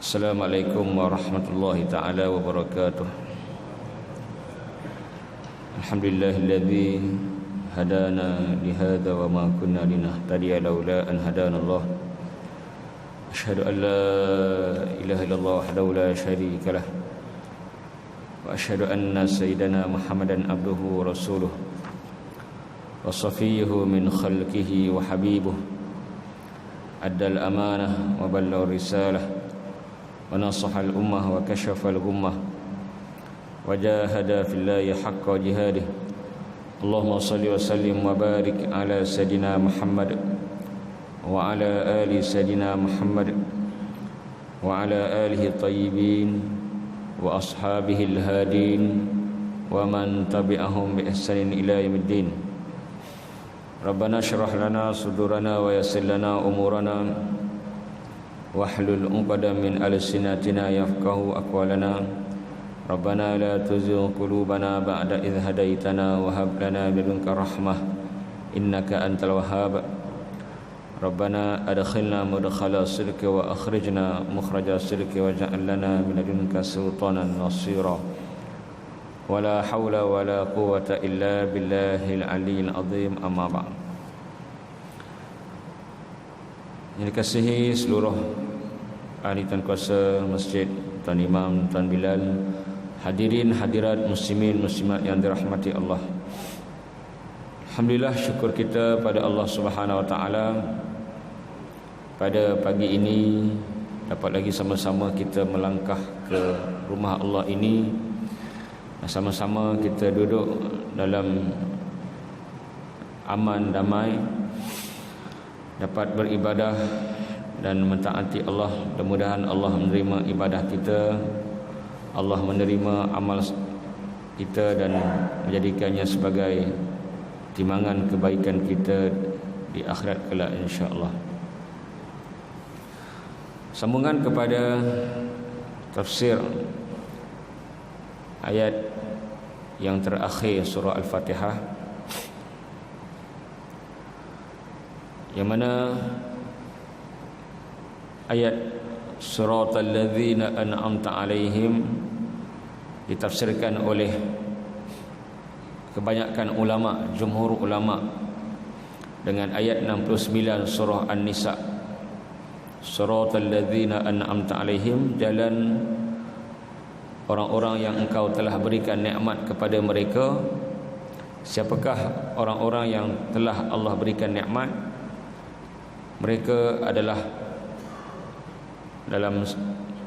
Assalamualaikum warahmatullahi ta'ala wabarakatuh. Alhamdulillahilladzi hadana lihada wa ma kunna linahtadiya laula an hadana Allah. Asyhadu an la ilaha illallah wahdahu la syarika lah. Wa asyhadu anna sayyidana Muhammadan abduhu wa rasuluh. Wa safiyyuhu min khalqihi wa habibuh. Addal amanah wa ballagha risalah. Wa nasaha al-ummah wa kashafa al-ghummah wa jahada fillahi haqqa jihadih. Allahumma salli wa sallim wa barik ala sayidina Muhammad wa ala ali sayidina Muhammad wa ala alihi tayyibin wa ashabihi al-hadin wa man tabi'ahum bi ihsanin ila yaumiddin. Rabbana shrah lana sudurana wa yassir lana umurana wahlul 'uqdatam min alsinatina yafqahu aqwalana. Rabbana la tuzigh qulubana ba'da idh hadaitana wa hab lana min ladunka rahmah innaka antal wahhab. Rabbana adkhilna mudkhala sidqi wa akhrijna mukhraja sidqi waj'al lana min ladunka sultanan nasira. Wala haula wala quwwata illa billahil aliyyil azim. Amma ba'd. Yang dikasihi seluruh ahli tuan kuasa masjid, tuan imam, tuan Bilal, hadirin hadirat muslimin muslimat yang dirahmati Allah. Alhamdulillah, syukur kita pada Allah Subhanahu wa taala pada pagi ini dapat lagi sama-sama kita melangkah ke rumah Allah ini, sama-sama kita duduk dalam aman damai, dapat beribadah dan mentaati Allah. Mudah-mudahan Allah menerima ibadah kita, Allah menerima amal kita dan menjadikannya sebagai timbangan kebaikan kita di akhirat kelak insya-Allah. Sambungan kepada tafsir ayat yang terakhir surah Al-Fatihah, yang mana ayat siratal ladzina an'amta alaihim ditafsirkan oleh kebanyakan ulama, jumhur ulama, dengan ayat 69 surah An-Nisa. Siratal ladzina an'amta alaihim, jalan orang-orang yang engkau telah berikan nikmat kepada mereka. Siapakah orang-orang yang telah Allah berikan nikmat? Mereka adalah dalam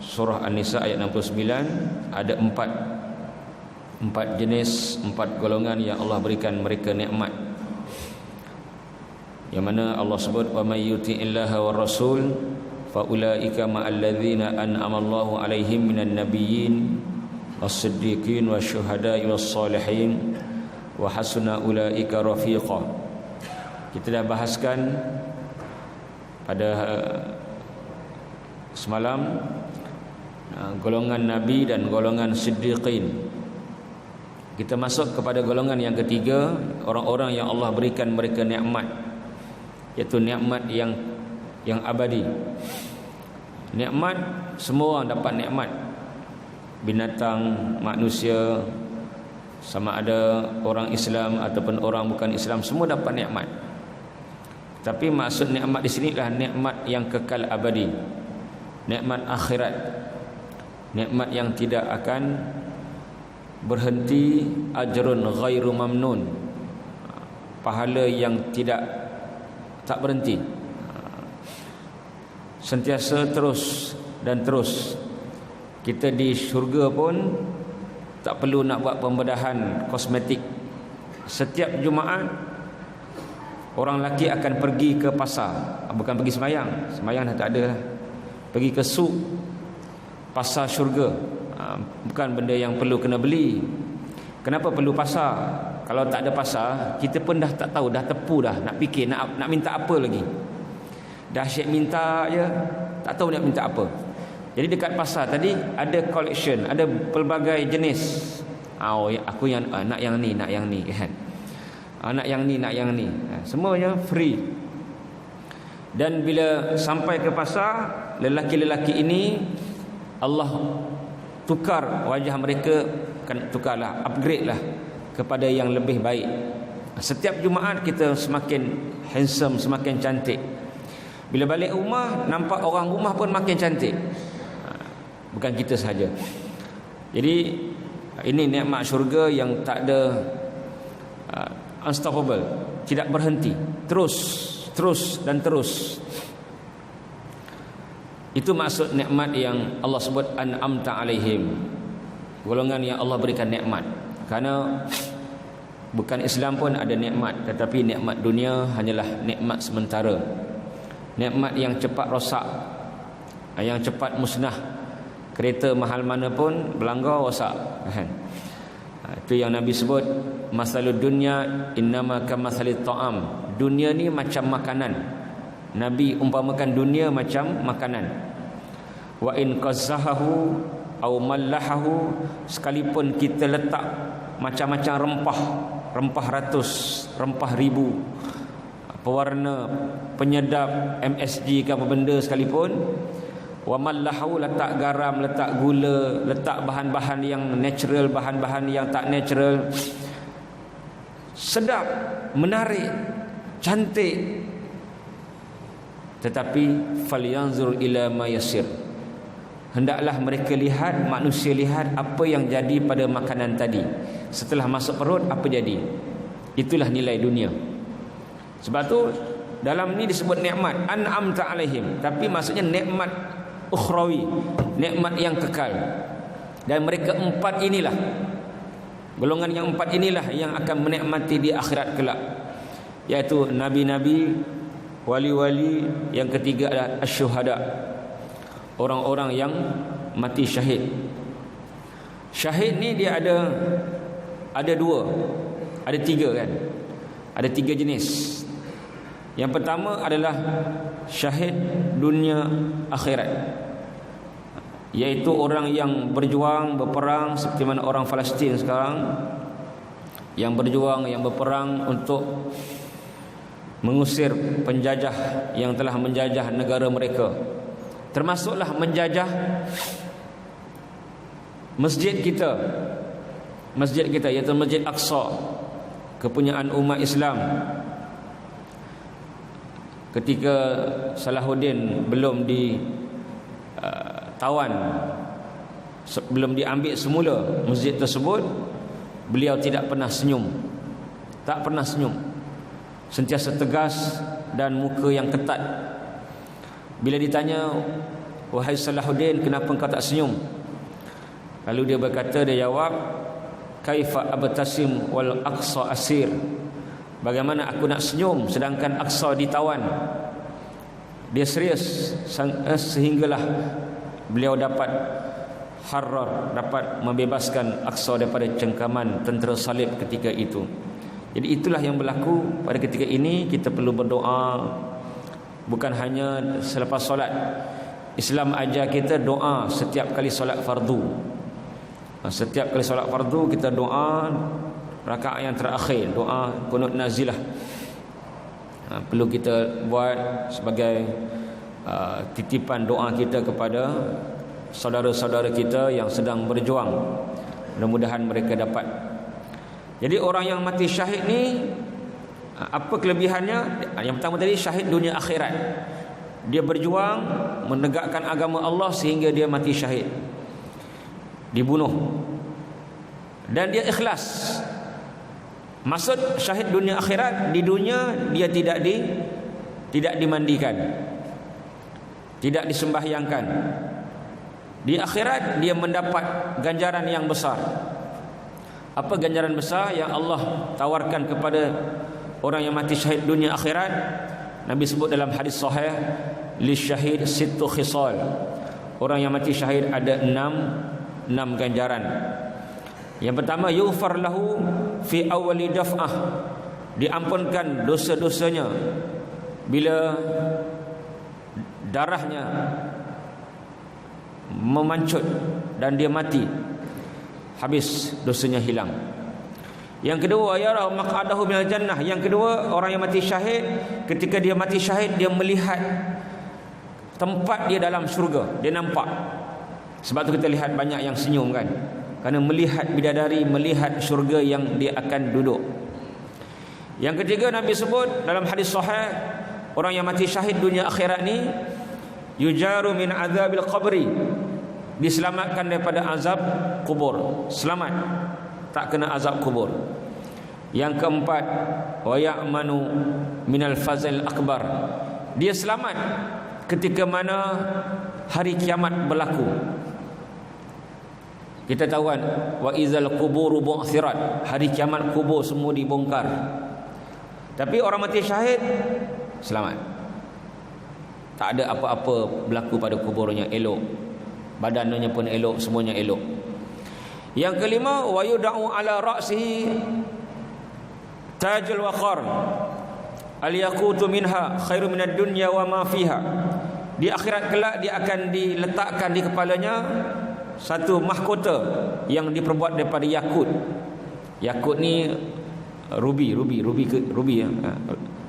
surah An-Nisa ayat 69 ada empat jenis, empat golongan yang Allah berikan mereka nikmat, yang mana Allah sebut wa may yuti'illaha war rasul fa ulaika ma'al ladzina an'ama Allahu alaihim minan nabiyyin was-siddiqin wasyuhada'i was-salihin wa hasuna ulaika rafiqa. Kita dah bahaskan pada semalam golongan nabi dan golongan siddiqin. Kita masuk kepada golongan yang ketiga, orang-orang yang Allah berikan mereka nikmat, iaitu nikmat yang abadi. Nikmat, semua orang dapat nikmat. Binatang, manusia, sama ada orang Islam ataupun orang bukan Islam, semua dapat nikmat. Tapi maksud nikmat di sini adalah nikmat yang kekal abadi, nikmat akhirat, nikmat yang tidak akan berhenti, ajrun ghairu mamnun, pahala yang tak berhenti, sentiasa terus dan terus. Kita di syurga pun tak perlu nak buat pembedahan kosmetik. Setiap Jumaat orang lelaki akan pergi ke pasar, bukan pergi sembahyang, sembahyang dah tak ada lah, pergi ke suk, pasar syurga. Bukan benda yang perlu kena beli. Kenapa perlu pasar? Kalau tak ada pasar, kita pun dah tak tahu, dah tepu dah, nak fikir nak minta apa lagi. Dah asyik minta je, tak tahu nak minta apa. Jadi dekat pasar tadi ada collection, ada pelbagai jenis. Aku yang nak yang ni kan. nak yang ni, nak yang ni, semuanya free. Dan bila sampai ke pasar, lelaki-lelaki ini Allah tukar wajah mereka, kan tukarlah, upgrade lah kepada yang lebih baik. Setiap Jumaat kita semakin handsome, semakin cantik. Bila balik rumah, nampak orang rumah pun makin cantik. Bukan kita sahaja. Jadi ini nikmat syurga yang tak ada unstoppable, tidak berhenti, terus dan terus. Itu maksud nikmat yang Allah sebut an'amta alaihim, golongan yang Allah berikan nikmat. Karena bukan Islam pun ada nikmat, tetapi nikmat dunia hanyalah nikmat sementara, nikmat yang cepat rosak, yang cepat musnah. Kereta mahal mana pun berlanggar rosak, kan? Itu yang Nabi sebut masalud dunya innama kamathalit ta'am. Dunia ni macam makanan. Nabi umpamakan dunia macam makanan. Wa in qazzahahu aw mallahahu, sekalipun kita letak macam-macam rempah ratus, rempah ribu, pewarna, penyedap, MSG ke apa benda sekalipun, wa mallahu, letak garam, letak gula, letak bahan-bahan yang natural, bahan-bahan yang tak natural, sedap, menarik, cantik, tetapi falyanzur ila ma yasir, hendaklah mereka lihat, manusia lihat apa yang jadi pada makanan tadi. Setelah masuk perut, apa jadi? Itulah nilai dunia. Sebab tu dalam ni disebut nikmat an'amta alaihim, tapi maksudnya nikmat ukhrawi, nikmat yang kekal. Dan mereka empat inilah, golongan yang empat inilah yang akan menikmati di akhirat kelak, iaitu nabi-nabi, wali-wali. Yang ketiga adalah asyuhada, orang-orang yang mati syahid. Syahid ni dia ada dua, ada tiga, kan? Ada tiga jenis. Yang pertama adalah syahid dunia akhirat, iaitu orang yang berjuang, berperang, seperti mana orang Palestin sekarang yang berjuang, yang berperang untuk mengusir penjajah yang telah menjajah negara mereka. Termasuklah menjajah masjid kita, iaitu Masjid Aqsa, kepunyaan umat Islam. Ketika Salahuddin belum ditawan, belum diambil semula masjid tersebut, beliau tidak pernah senyum, tak pernah senyum, sentiasa tegas dan muka yang ketat. Bila ditanya, wahai Salahuddin, kenapa engkau tak senyum? Lalu dia berkata, dia jawab, kaifa abtasim wal aqsa asir, bagaimana aku nak senyum sedangkan Aqsa ditawan? Dia serius sehinggalah beliau dapat harrar, dapat membebaskan Aqsa daripada cengkaman tentera salib ketika itu. Jadi itulah yang berlaku pada ketika ini. Kita perlu berdoa, bukan hanya selepas solat. Islam ajar kita doa setiap kali solat fardu. Setiap kali solat fardu kita doa, rakaat yang terakhir, doa qunut nazilah, perlu kita buat sebagai titipan doa kita kepada saudara-saudara kita yang sedang berjuang. Mudah-mudahan mereka dapat. Jadi orang yang mati syahid ni, apa kelebihannya? Yang pertama tadi, syahid dunia akhirat. Dia berjuang menegakkan agama Allah sehingga dia mati syahid, dibunuh, dan dia ikhlas. Maksud syahid dunia akhirat, di dunia dia tidak dimandikan, tidak disembahyangkan. Di akhirat dia mendapat ganjaran yang besar. Apa ganjaran besar yang Allah tawarkan kepada orang yang mati syahid dunia akhirat? Nabi sebut dalam hadis sahih, li syahid sittu khisal, orang yang mati syahid ada enam ganjaran. Yang pertama, yughfar lahu fi awwali daf'ah, diampunkan dosa-dosanya bila darahnya memancut dan dia mati, habis dosanya hilang. Yang kedua, yara maq'adahu minal jannah. Yang kedua, orang yang mati syahid, ketika dia mati syahid, dia melihat tempat dia dalam syurga. Dia nampak. Sebab tu kita lihat banyak yang senyum kan, kerana melihat bidadari, melihat syurga yang dia akan duduk. Yang ketiga, Nabi sebut dalam hadis sahih, orang yang mati syahid dunia akhirat ni yujaru min azabil qabri, diselamatkan daripada azab kubur, selamat, tak kena azab kubur. Yang keempat, wa ya'manu minal fazil akbar, dia selamat ketika mana hari kiamat berlaku. Kita tahu kan, wa izal quburu bu'thirat, hari kiamat kubur semua dibongkar. Tapi orang mati syahid selamat, tak ada apa-apa berlaku pada kuburnya, elok, badannya pun elok, semuanya elok. Yang kelima, wa yud'u ala ra'sihi tajul waqar al-yaqutu minha khairu minad dunya wa ma fiha. Di akhirat kelak dia akan diletakkan di kepalanya satu mahkota yang diperbuat daripada yakut. Yakut ni rubi ya.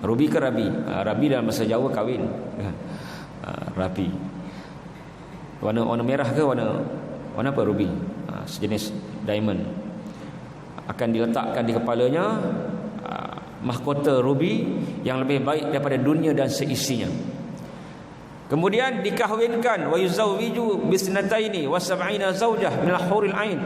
Rubi ke rabi? Rabi dalam bahasa Jawa kahwin. Rabi. Warna merah ke warna apa rubi? Sejenis diamond. Akan diletakkan di kepalanya mahkota rubi yang lebih baik daripada dunia dan seisinya. Kemudian dikahwinkan, wa yuzawwiju bisnataini wa sab'ina zawjah min al-huril ain,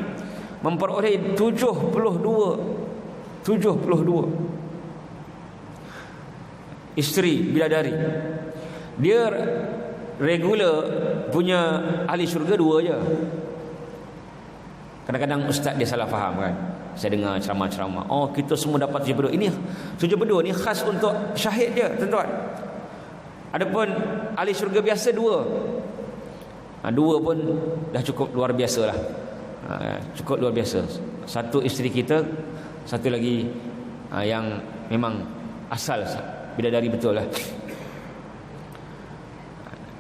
memperoleh 72 isteri bidadari. Dia regular punya ahli syurga 2 je. Kadang-kadang ustaz dia salah faham kan. Saya dengar ceramah-ceramah, oh kita semua dapat 72. Ini 72 ni khas untuk syahid je, tuan-tuan. Adapun ahli syurga biasa 2. 2 pun dah cukup luar biasa lah. Cukup luar biasa. Satu isteri kita, satu lagi yang memang asal bidadari betul lah.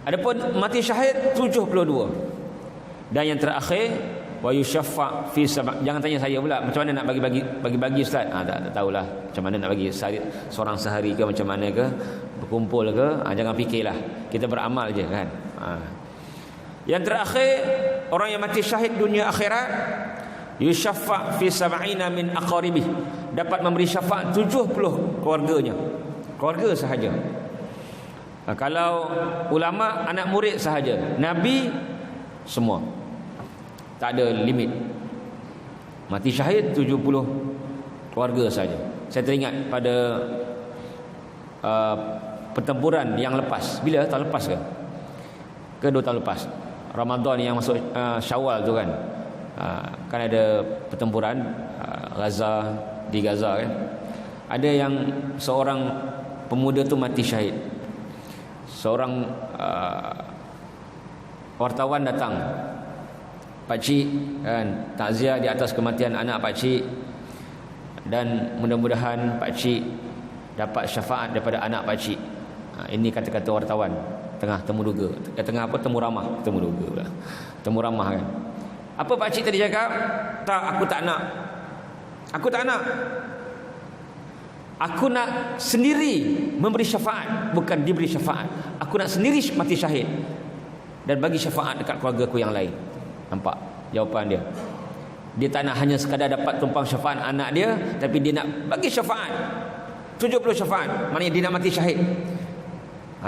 Adapun mati syahid 72. Dan yang terakhir, wa yushaffa fi sab'a. Jangan tanya saya pula macam mana nak bagi ustaz. Tak tahulah macam mana nak bagi seorang sehari ke macam mana ke, berkumpul ke, jangan fikirlah, kita beramal je kan. Yang terakhir, orang yang mati syahid dunia akhirat, yushaffa fi sab'ina min aqaribih, dapat memberi syafaat 70 keluarganya, keluarga sahaja. Kalau ulama, anak murid sahaja, nabi, semua, tak ada limit. Mati syahid 70 keluarga saja. Saya teringat pada pertempuran yang lepas. Bila? Tahun lepas ke? 2 tahun lepas, Ramadan yang masuk Syawal tu kan. Kan ada pertempuran di Gaza kan. Ada yang seorang pemuda tu mati syahid. Seorang wartawan datang, pakcik kan, takziah di atas kematian anak pakcik, dan mudah-mudahan pakcik dapat syafaat daripada anak pakcik. Ini kata-kata wartawan tengah temu duga, tengah apa, temu ramah pula. Temu ramah kan. Apa pakcik tadi cakap? Tak, aku tak nak. Aku nak sendiri memberi syafaat, bukan diberi syafaat. Aku nak sendiri mati syahid dan bagi syafaat dekat keluarga aku yang lain. Nampak jawapan dia? Dia tak nak hanya sekadar dapat tumpang syafaat anak dia, tapi dia nak bagi syafaat 70 syafaat. Maknanya dia nak mati syahid.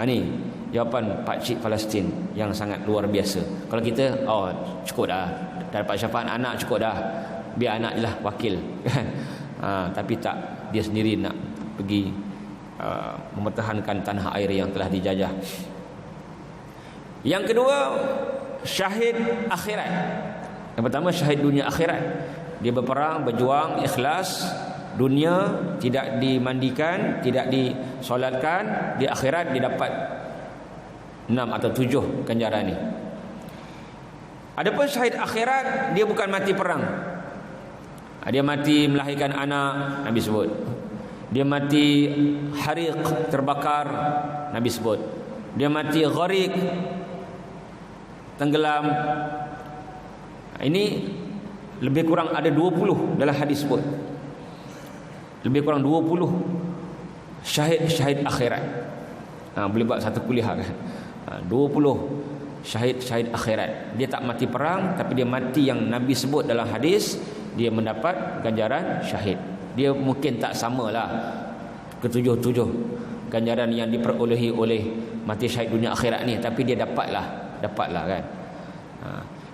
Ni jawapan pakcik Palestin yang sangat luar biasa. Kalau kita, cukup dah dapat syafaat anak, cukup dah, biar anak je lah wakil kan. Tapi tak, dia sendiri nak pergi mempertahankan tanah air yang telah dijajah. Yang kedua, syahid akhirat. Yang pertama, syahid dunia akhirat. Dia berperang, berjuang, ikhlas. Dunia tidak dimandikan, tidak disolatkan. Di akhirat dia dapat 6 atau 7 ganjaran ni. Adapun syahid akhirat, dia bukan mati perang. Dia mati melahirkan anak, Nabi sebut. Dia mati hariq, terbakar, Nabi sebut. Dia mati gharik, tenggelam. Ini lebih kurang ada 20 dalam hadis sebut. lebih kurang 20 syahid akhirat. Boleh buat satu kuliah kan. 20 syahid akhirat. Dia tak mati perang, tapi dia mati yang Nabi sebut dalam hadis, dia mendapat ganjaran syahid. Dia mungkin tak samalah ketujuh-tujuh ganjaran yang diperolehi oleh mati syahid dunia akhirat ni, tapi dia dapatlah kan.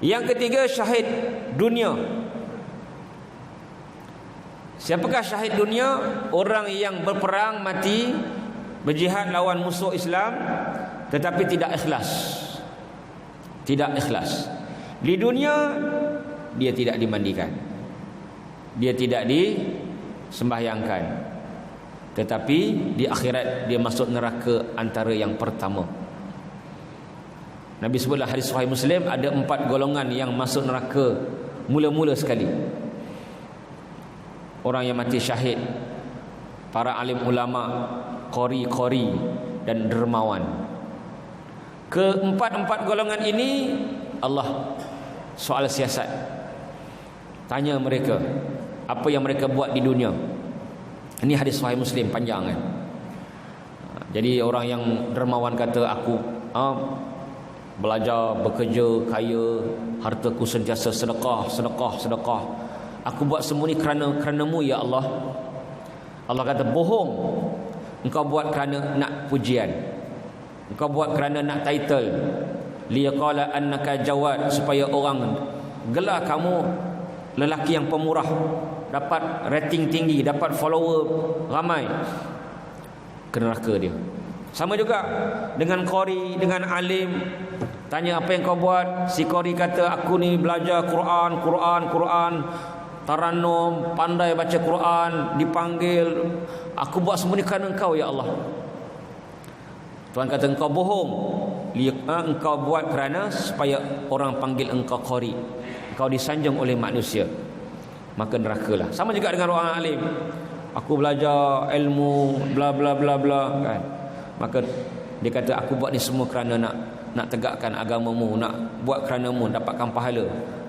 Yang ketiga, syahid dunia. Siapakah syahid dunia? Orang yang berperang, mati, berjihad lawan musuh Islam, tetapi tidak ikhlas. Tidak ikhlas. Di dunia dia tidak dimandikan, dia tidak disembahyangkan, tetapi di akhirat dia masuk neraka antara yang pertama. Nabi sebutlah hadis Sahih Muslim, ada 4 golongan yang masuk neraka mula-mula sekali. Orang yang mati syahid, para alim ulama, qori dan dermawan. Keempat-empat golongan ini Allah soal siasat, tanya mereka apa yang mereka buat di dunia. Ini hadis Sahih Muslim, panjang kan. Jadi orang yang dermawan kata, aku belajar, bekerja, kaya, hartaku sentiasa sedekah. Aku buat semua ni kerana-mu ya Allah. Allah kata, bohong. Engkau buat kerana nak pujian, engkau buat kerana nak title, liyaqala annaka jawad, supaya orang gelar kamu lelaki yang pemurah, dapat rating tinggi, dapat follower ramai. Ke neraka dia. Sama juga dengan qori, dengan alim. Tanya apa yang kau buat. Si qori kata, aku ni belajar Quran, Taranum, pandai baca Quran, dipanggil, aku buat semua ni kerana engkau ya Allah. Tuhan kata, engkau bohong. Engkau buat kerana supaya orang panggil engkau qori, engkau disanjung oleh manusia, maka nerakalah. Sama juga dengan orang alim, aku belajar ilmu bla bla bla bla kan, maka dia kata, aku buat ni semua kerana nak tegakkan agamamu, nak buat kerana-mu, dapatkan pahala.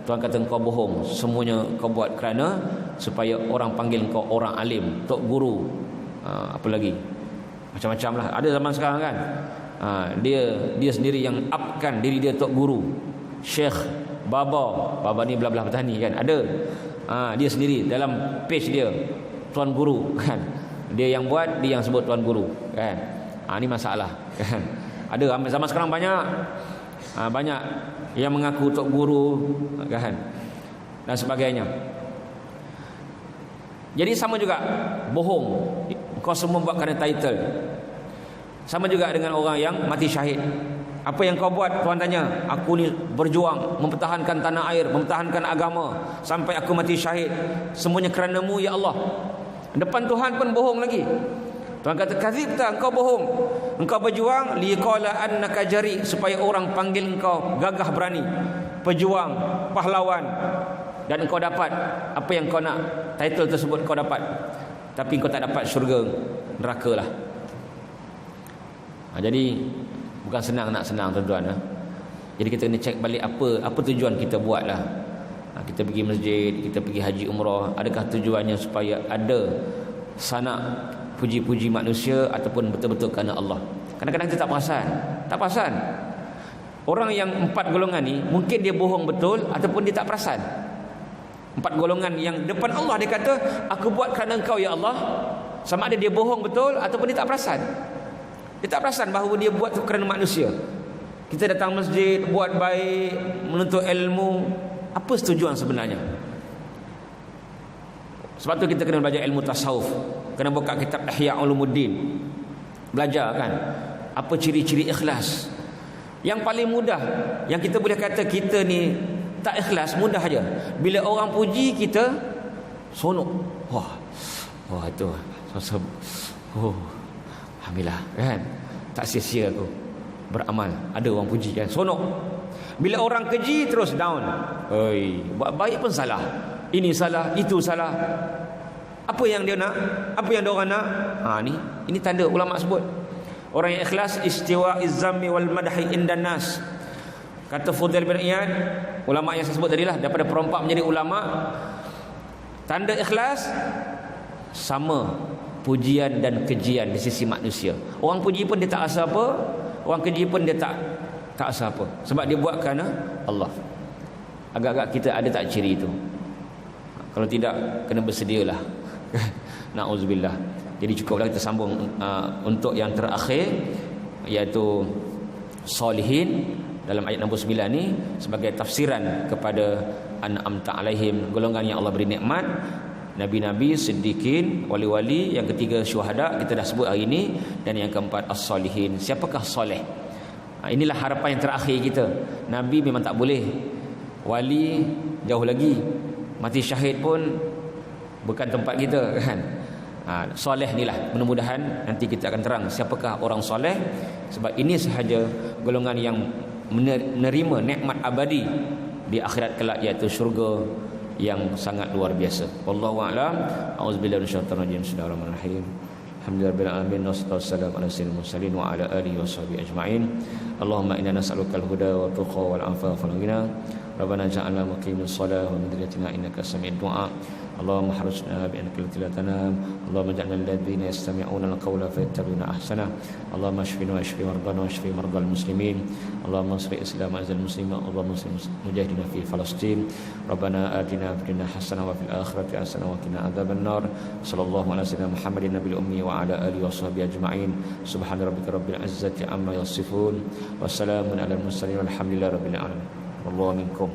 Tuhan kata, engkau bohong. Semuanya kau buat kerana supaya orang panggil engkau orang alim, tok guru, apa lagi, macam-macam lah. Ada zaman sekarang kan, dia sendiri yang upkan diri dia tok guru, syekh, baba ni belah-belah petani kan, ada. Dia sendiri dalam page dia tuan guru kan, dia yang buat, dia yang sebut tuan guru kan. Ini masalah kan. Ada zaman sekarang banyak yang mengaku tok guru kan, dan sebagainya. Jadi sama juga, bohong. Kau semua buat kerana title. Sama juga dengan orang yang mati syahid. Apa yang kau buat? Tuhan tanya, aku ni berjuang mempertahankan tanah air, mempertahankan agama sampai aku mati syahid, semuanya kerana-mu ya Allah. Depan Tuhan pun bohong lagi. Tuhan kata, kadzibta, engkau bohong. Engkau berjuang liqala annaka jari, supaya orang panggil engkau gagah berani, pejuang, pahlawan, dan engkau dapat apa yang kau nak. Title tersebut kau dapat, tapi engkau tak dapat syurga, neraka lah. Jadi bukan senang tuan-tuan. Jadi kita kena cek balik apa tujuan kita buat lah. Kita pergi masjid, kita pergi haji umrah, adakah tujuannya supaya ada sanak puji-puji manusia ataupun betul-betul kerana Allah? Kadang-kadang kita tak perasan. Orang yang 4 golongan ni, mungkin dia bohong betul ataupun dia tak perasan. 4 golongan yang depan Allah dia kata, aku buat kerana engkau ya Allah. Sama ada dia bohong betul ataupun dia tak perasan. Dia tak perasan bahawa dia buat tu kerana manusia. Kita datang masjid, buat baik, menuntut ilmu, apa tujuan sebenarnya? Sebab tu kita kena belajar ilmu tasawuf, kena buka kitab Ihya Ulumuddin, belajar kan apa ciri-ciri ikhlas. Yang paling mudah yang kita boleh kata kita ni tak ikhlas, mudah aja. Bila orang puji kita, sonok. Wah itu alhamdulillah kan, tak sia-sia aku beramal, ada orang puji kan, sonok. Bila orang keji, terus down. Buat baik pun salah, ini salah, itu salah. Apa yang dia nak, apa yang dia orang nak. Ini tanda ulama sebut orang yang ikhlas, istiwa izzami wal madhi indan nas. Kata Fudail bin Iyad, ulama yang saya sebut tadi lah, daripada perompak menjadi ulama, tanda ikhlas sama pujian dan kejian di sisi manusia. Orang puji pun dia tak rasa apa, orang keji pun dia tak rasa apa, sebab dia buat kerana Allah. Agak-agak kita ada tak ciri itu? Kalau tidak, kena bersedialah. Na'udzubillah. Jadi cukuplah kita sambung untuk yang terakhir, iaitu solihin dalam ayat 69 ni sebagai tafsiran kepada an'amta alaihim, golongan yang Allah beri nikmat, nabi-nabi, siddiqin, wali-wali, yang ketiga syuhada kita dah sebut hari ini, dan yang keempat as-solihin. Siapakah soleh? Inilah harapan yang terakhir kita. Nabi memang tak boleh, wali jauh lagi, mati syahid pun bukan tempat kita kan. Soleh inilah, mudah-mudahan nanti kita akan terang siapakah orang soleh, sebab ini sahaja golongan yang menerima nikmat abadi di akhirat kelak, iaitu syurga yang sangat luar biasa. Wallahu a'lam. Auzubillahi minasyaitonir rajim. Bismillahirrahmanirrahim. Alhamdulillahirabbil alamin, wassalatu wassalamu ala sayyidil mursalin wa ala alihi washabihi ajma'in. Allahumma inna nas'alukal huda wa tuqa wal afafa wal ghina. Rabbana ja'alna muqimis shalah wa min dhurriyyatina innaka sami'ud du'a. Allahumma harusna bi'annaka la tanam. Allahumma ja'alna alladziina yastami'una al-qawla fayattabi'una ahsana. Allahumma shfina wa shfi mardana wa shfi mardal muslimin. Allahumma ansur islam azal muslimin. Allahumma ansur mujahidina fi Palestin. Rabbana atina fid dunya hasanah wa fil akhirati hasanah wa qina adzaban nar. Sallallahu ala sayyidina Muhammadin nabiyil ummi wa ala alihi washabihi ajma'in. Subhana rabbika rabbil izzati amma yasifun. Wassalamun alal mursalin walhamdulillahi rabbil alamin. Wallahu minkum.